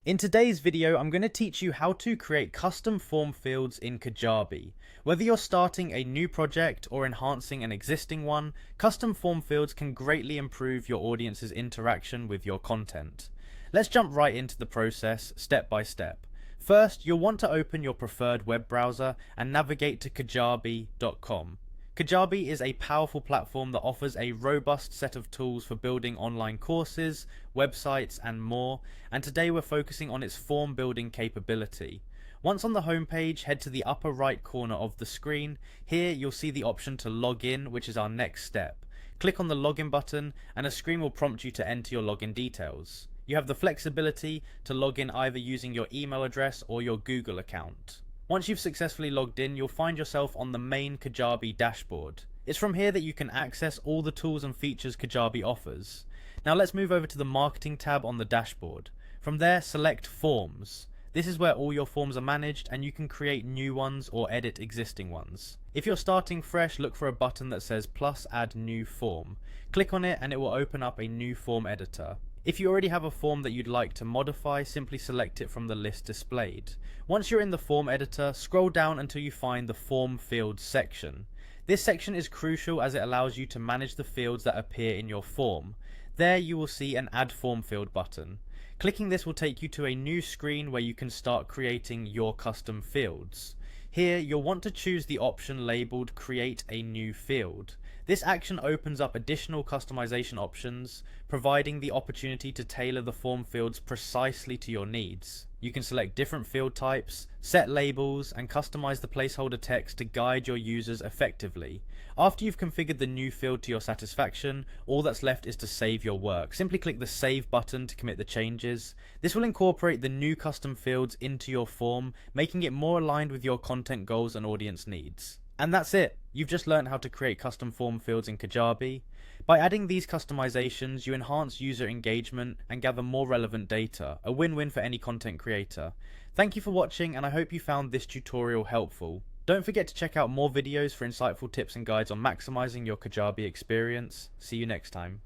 In today's video, I'm going to teach you how to create custom form fields in Kajabi. Whether you're starting a new project or enhancing an existing one, custom form fields can greatly improve your audience's interaction with your content. Let's jump right into the process, step by step. First, you'll want to open your preferred web browser and navigate to kajabi.com. Kajabi is a powerful platform that offers a robust set of tools for building online courses, websites, and more, and today we're focusing on its form building capability. Once on the homepage, head to the upper right corner of the screen. Here you'll see the option to log in, which is our next step. Click on the login button and a screen will prompt you to enter your login details. You have the flexibility to log in either using your email address or your Google account. Once you've successfully logged in, you'll find yourself on the main Kajabi dashboard. It's from here that you can access all the tools and features Kajabi offers. Now let's move over to the marketing tab on the dashboard. From there, select Forms. This is where all your forms are managed and you can create new ones or edit existing ones. If you're starting fresh, look for a button that says plus add new form. Click on it and it will open up a new form editor. If you already have a form that you'd like to modify, simply select it from the list displayed. Once you're in the form editor, scroll down until you find the Form Fields section. This section is crucial as it allows you to manage the fields that appear in your form. There you will see an Add Form Field button. Clicking this will take you to a new screen where you can start creating your custom fields. Here you'll want to choose the option labeled Create a New Field. This action opens up additional customization options, providing the opportunity to tailor the form fields precisely to your needs. You can select different field types, set labels, and customize the placeholder text to guide your users effectively. After you've configured the new field to your satisfaction, all that's left is to save your work. Simply click the Save button to commit the changes. This will incorporate the new custom fields into your form, making it more aligned with your content goals and audience needs. And that's it. You've just learned how to create custom form fields in Kajabi. By adding these customizations, you enhance user engagement and gather more relevant data, a win-win for any content creator. Thank you for watching and I hope you found this tutorial helpful. Don't forget to check out more videos for insightful tips and guides on maximizing your Kajabi experience. See you next time.